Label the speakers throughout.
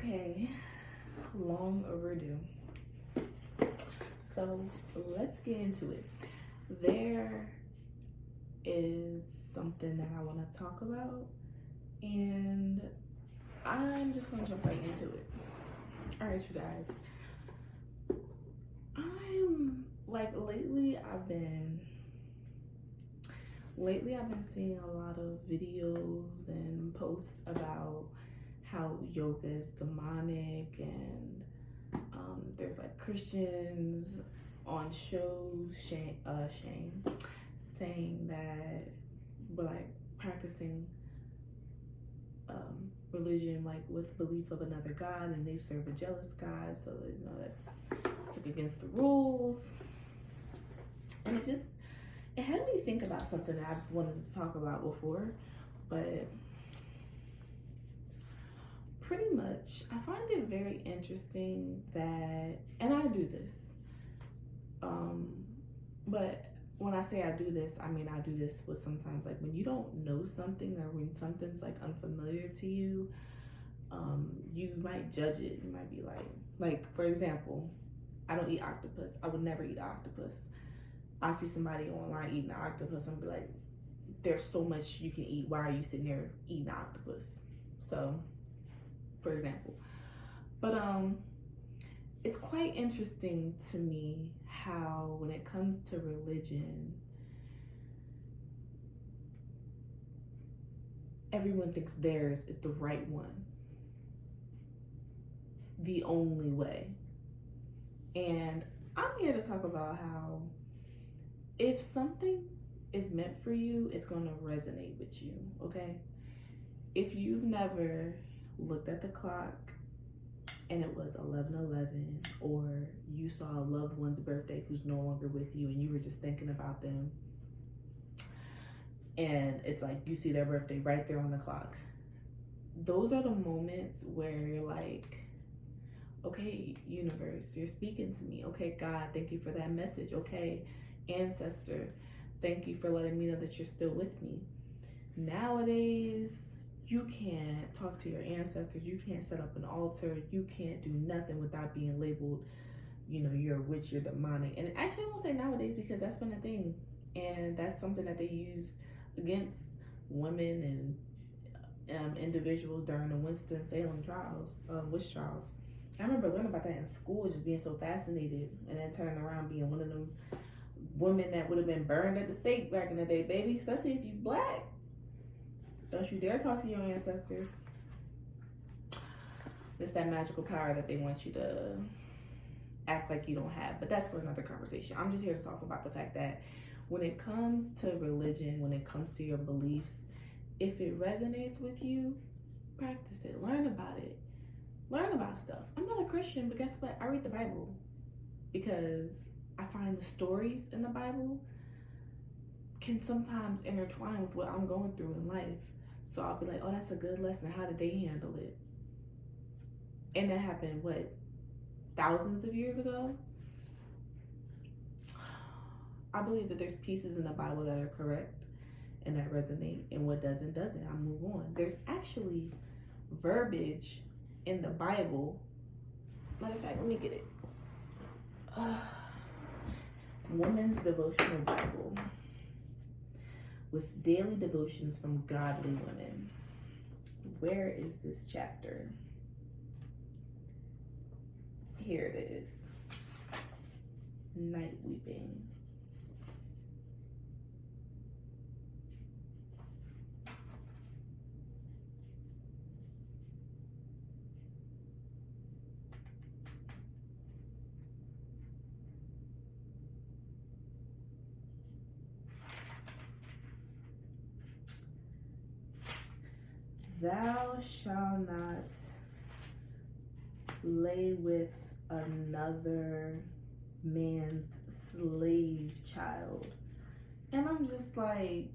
Speaker 1: Okay, long overdue. So let's get into it. There is something that I want to talk about, and I'm just going to jump right into it. All right, you guys. Lately I've been seeing a lot of videos and posts about how yoga is demonic, and there's like Christians on shows saying that we're like practicing religion like with belief of another god, and they serve a jealous god, so that's like against the rules. And it had me think about something that I've wanted to talk about before, but pretty much I find it very interesting that, and I do this, but when I say I do this, I mean I do this with sometimes like when you don't know something or when something's like unfamiliar to you, you might judge it. You might be like for example, I don't eat octopus. I would never eat octopus. I see somebody online eating an octopus and be like, there's so much you can eat. Why are you sitting there eating octopus? So, for example. But it's quite interesting to me how when it comes to religion, everyone thinks theirs is the right one, the only way. And I'm here to talk about how if something is meant for you, it's going to resonate with you, okay? If you've never looked at the clock and it was 11:11, or you saw a loved one's birthday who's no longer with you and you were just thinking about them, and it's like you see their birthday right there on the clock, those are the moments where you're like, okay, universe, you're speaking to me. Okay, God, thank you for that message. Okay, ancestor, thank you for letting me know that you're still with me. Nowadays, you can't talk to your ancestors. You can't set up an altar. You can't do nothing without being labeled, you're a witch, you're demonic. And actually, I won't say nowadays because that's been a thing. And that's something that they use against women and individuals during the Winston-Salem trials, witch trials. I remember learning about that in school, just being so fascinated, and then turning around being one of them women that would have been burned at the stake back in the day, baby, especially if you black. Don't you dare talk to your ancestors. It's that magical power that they want you to act like you don't have, but that's for another conversation. I'm just here to talk about the fact that when it comes to religion, when it comes to your beliefs, if it resonates with you, practice it, learn about it. Learn about stuff. I'm not a Christian, but guess what? I read the Bible because I find the stories in the Bible can sometimes intertwine with what I'm going through in life. So I'll be like, oh, that's a good lesson. How did they handle it? And that happened, thousands of years ago? I believe that there's pieces in the Bible that are correct and that resonate, and what doesn't. I move on. There's actually verbiage in the Bible. Matter of fact, let me get it. Woman's Devotional Bible with daily devotions from godly women. Where is this chapter? Here it is. Night weeping. Thou shalt not lay with another man's slave child. And I'm just like,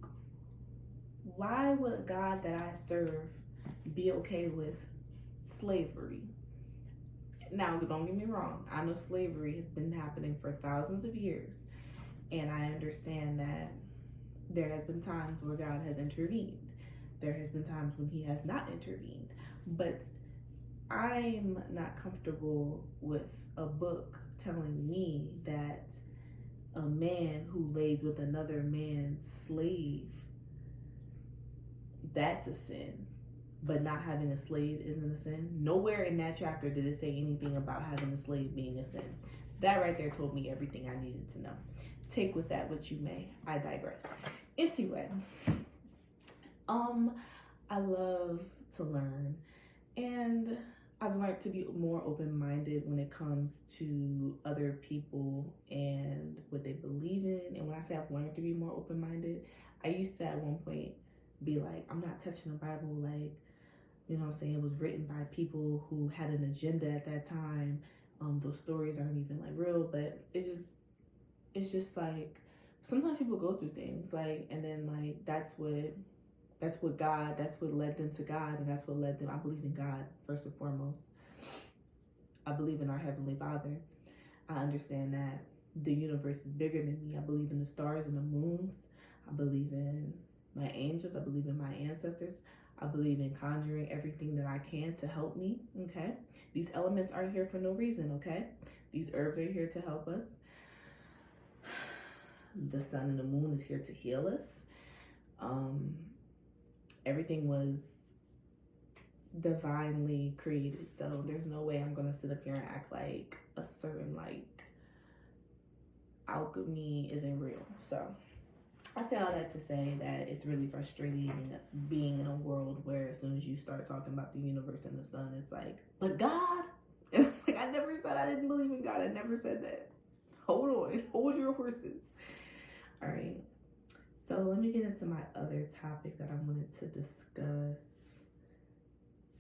Speaker 1: why would a God that I serve be okay with slavery? Now, don't get me wrong. I know slavery has been happening for thousands of years. And I understand that there has been times where God has intervened. There has been times when he has not intervened. But I'm not comfortable with a book telling me that a man who lays with another man's slave, that's a sin, but not having a slave isn't a sin. Nowhere in that chapter did it say anything about having a slave being a sin. That right there told me everything I needed to know. Take with that what you may. I digress. Anyway, I love to learn, and I've learned to be more open-minded when it comes to other people and what they believe in. And when I say I've learned to be more open-minded, I used to at one point be like, I'm not touching the Bible, like, you know what I'm saying, it was written by people who had an agenda at that time. Those stories aren't even like real, but it's just like sometimes people go through things, like, and then like that's what led them to God, and that's what led them. I believe in God first and foremost. I believe in our Heavenly Father. I understand that the universe is bigger than me. I believe in the stars and the moons. I believe in my angels. I believe in my ancestors. I believe in conjuring everything that I can to help me, okay? These elements are here for no reason, okay? These herbs are here to help us. The sun and the moon is here to heal us. Everything was divinely created, so there's no way I'm gonna sit up here and act like a certain like alchemy isn't real. So I say all that to say that it's really frustrating being in a world where as soon as you start talking about the universe and the sun, it's like, but God? And like, I never said I didn't believe in God. I never said that. Hold on. Hold your horses. All right. So let me get into my other topic that I wanted to discuss.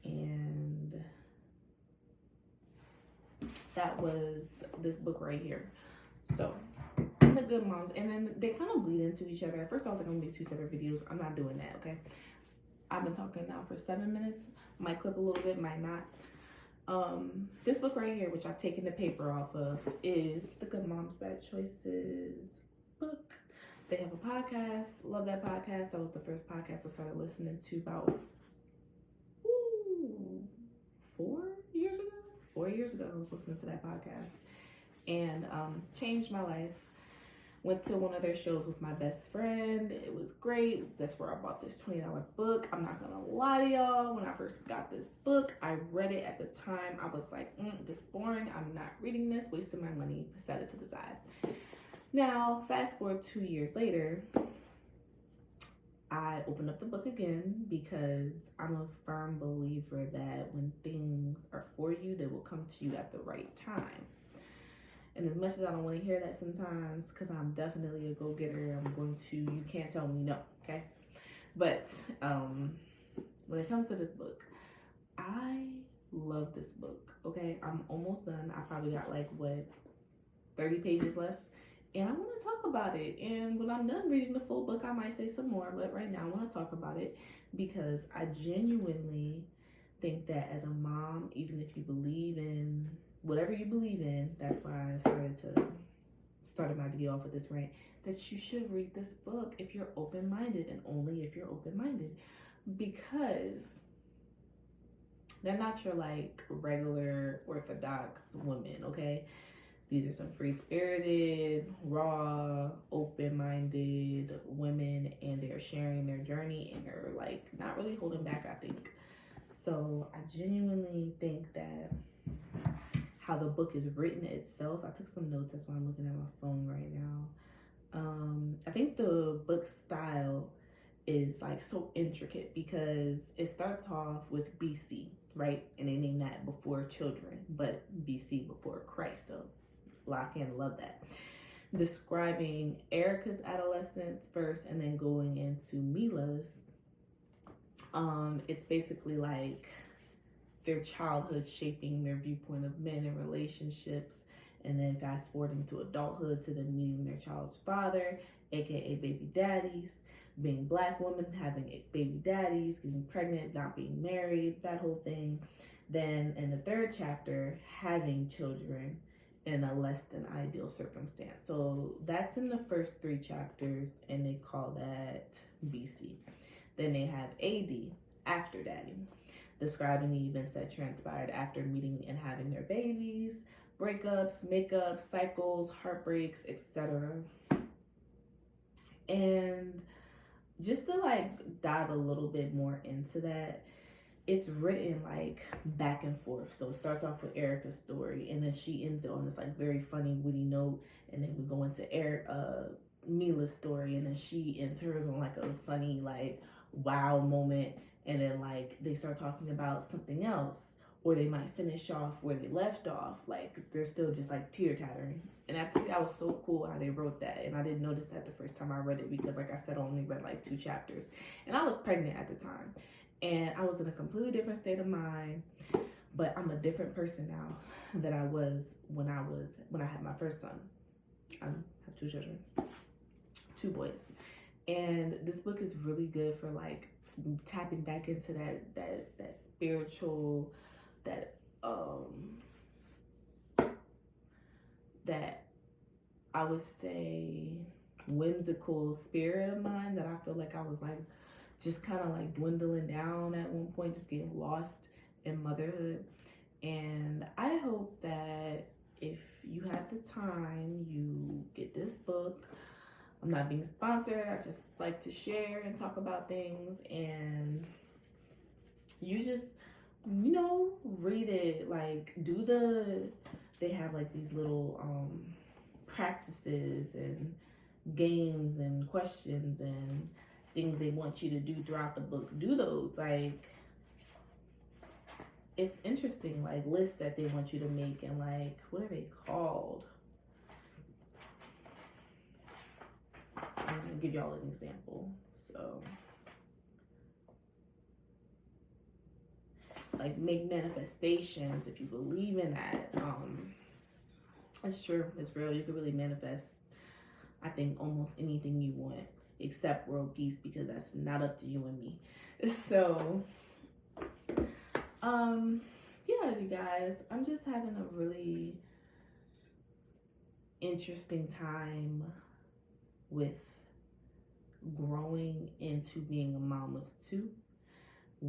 Speaker 1: And that was this book right here. So the Good Moms, and then they kind of bleed into each other. At first I was like, I'm gonna do 2 separate videos. I'm not doing that, okay? I've been talking now for 7 minutes. Might clip a little bit, might not. This book right here, which I've taken the paper off of, is the Good Moms Bad Choices book. They have a podcast. Love that podcast. That was the first podcast I started listening to about 4 years ago. 4 years ago I was listening to that podcast, and changed my life. Went to one of their shows with my best friend. It was great. That's where I bought this $20 book. I'm not gonna lie to y'all. When I first got this book, I read it at the time. I was like, this is boring. I'm not reading this. Wasting my money. Set it to the side. Now, fast forward 2 years later, I opened up the book again because I'm a firm believer that when things are for you, they will come to you at the right time. And as much as I don't want to hear that sometimes, because I'm definitely a go-getter, you can't tell me no, okay? But when it comes to this book, I love this book, okay? I'm almost done. I probably got 30 pages left. And I want to talk about it. And when I'm done reading the full book, I might say some more. But right now, I want to talk about it because I genuinely think that as a mom, even if you believe in whatever you believe in, that's why I started my video off with this rant, that you should read this book if you're open-minded, and only if you're open-minded, because they're not your regular orthodox women, okay? These are some free-spirited, raw, open-minded women, and they're sharing their journey, and they're not really holding back, I think. So I genuinely think that how the book is written itself, I took some notes, that's why I'm looking at my phone right now. I think the book style is so intricate because it starts off with BC, right? And they name that before children, but BC before Christ. So lock in, love that. Describing Erica's adolescence first and then going into Mila's. It's basically their childhood shaping their viewpoint of men and relationships, and then fast forwarding to adulthood to them meeting their child's father, aka baby daddies, being Black women, having baby daddies, getting pregnant, not being married, that whole thing. Then in the 3rd chapter, having children in a less than ideal circumstance. So that's in the first 3 chapters, and they call that BC. Then they have AD, after daddy. describing the events that transpired after meeting and having their babies, breakups, makeups, cycles, heartbreaks, etc. And just to like dive a little bit more into that, it's written like back and forth. So it starts off with Erica's story, and then she ends it on this like very funny, witty note, and then we go into Mila's story, and then she ends hers on like a funny, like wow moment, and then like they start talking about something else, or they might finish off where they left off, like they're still just like teeter-tottering. And I think that was so cool how they wrote that, and I didn't notice that the first time I read it because, like I said, I only read like 2 chapters, and I was pregnant at the time, and I was in a completely different state of mind. But I'm a different person now than I was when I had my first son. I have 2 children, 2 boys, and this book is really good for like tapping back into that spiritual, that I would say whimsical spirit of mine that I feel like I was like just kind of like dwindling down at one point, just getting lost in motherhood. And I hope that if you have the time, you get this book. I'm not being sponsored. I just like to share and talk about things, and you just, read it. Like they have like these little practices and games and questions and things they want you to do throughout the book. Do those. Like, it's interesting, like lists that they want you to make, and like, what are they called? I'm gonna give y'all an example. So, like, make manifestations if you believe in that. It's true, it's real. You can really manifest, I think, almost anything you want, except world peace, because that's not up to you and me. So, yeah, you guys, I'm just having a really interesting time with growing into being a mom of 2,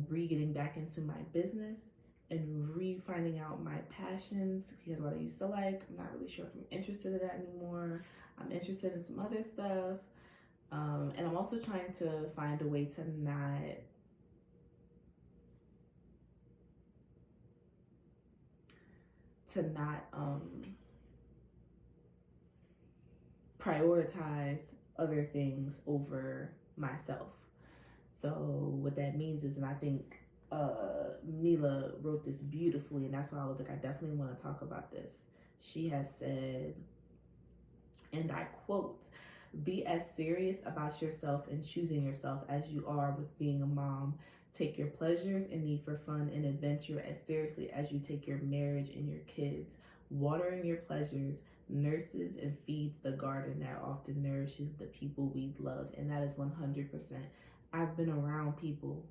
Speaker 1: getting back into my business, and finding out my passions, because what I used to like, I'm not really sure if I'm interested in that anymore. I'm interested in some other stuff. And I'm also trying to find a way to not prioritize other things over myself. So what that means is, and I think Mila wrote this beautifully, and that's why I was like, I definitely want to talk about this. She has said, and I quote, "Be as serious about yourself and choosing yourself as you are with being a mom. Take your pleasures and need for fun and adventure as seriously as you take your marriage and your kids. Watering your pleasures nurses and feeds the garden that often nourishes the people we love." And that is 100%. I've been around people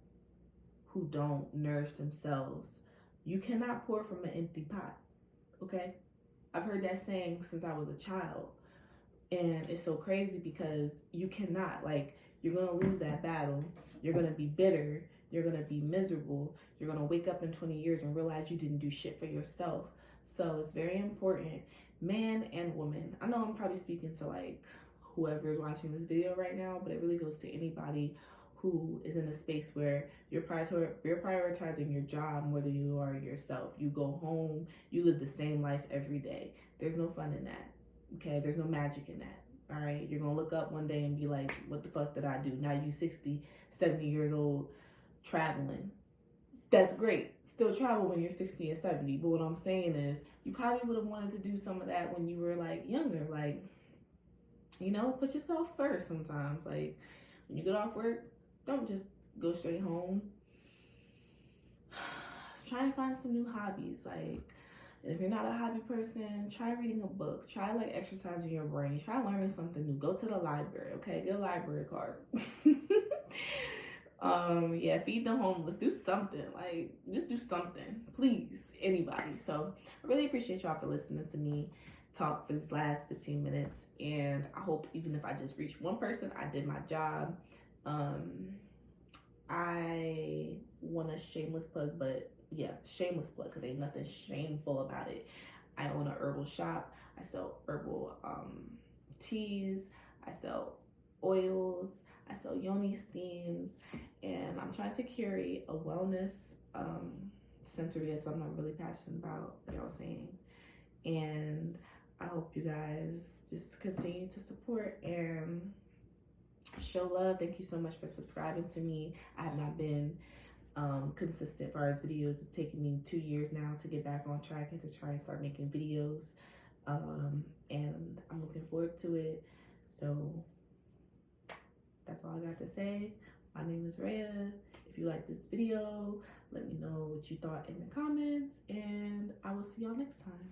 Speaker 1: who don't nourish themselves. You cannot pour from an empty pot, okay? I've heard that saying since I was a child. And it's so crazy because you cannot, like, you're going to lose that battle. You're going to be bitter. You're going to be miserable. You're going to wake up in 20 years and realize you didn't do shit for yourself. So it's very important, man and woman. I know I'm probably speaking to like whoever is watching this video right now, but it really goes to anybody who is in a space where you're prioritizing your job more than you are yourself. You go home, you live the same life every day. There's no fun in that, okay? There's no magic in that, all right? You're gonna look up one day and be like, what the fuck did I do? Now you 60, 70 years old traveling. That's great. Still travel when you're 60 and 70. But what I'm saying is, you probably would have wanted to do some of that when you were like younger. Like, put yourself first sometimes. Like, when you get off work, don't just go straight home. Try and find some new hobbies. Like, and if you're not a hobby person, try reading a book. Try like exercising your brain. Try learning something new. Go to the library, okay? Get a library card. Yeah, feed the homeless. Do something. Like, just do something. Please, anybody. So I really appreciate y'all for listening to me talk for this last 15 minutes. And I hope even if I just reach one person, I did my job. I want a shameless plug, but yeah, shameless plug because ain't nothing shameful about it. I own a herbal shop. I sell herbal teas. I sell oils. I sell yoni steams, and I'm trying to curate a wellness center. That's something I'm really passionate about, like I was saying. And I hope you guys just continue to support and show love. Thank you so much for subscribing to me. I have not been consistent for as videos. It's taken me 2 years now to get back on track and to try and start making videos. And I'm looking forward to it. So that's all I got to say. My name is Rhea. If you like this video, let me know what you thought in the comments, and I will see y'all next time.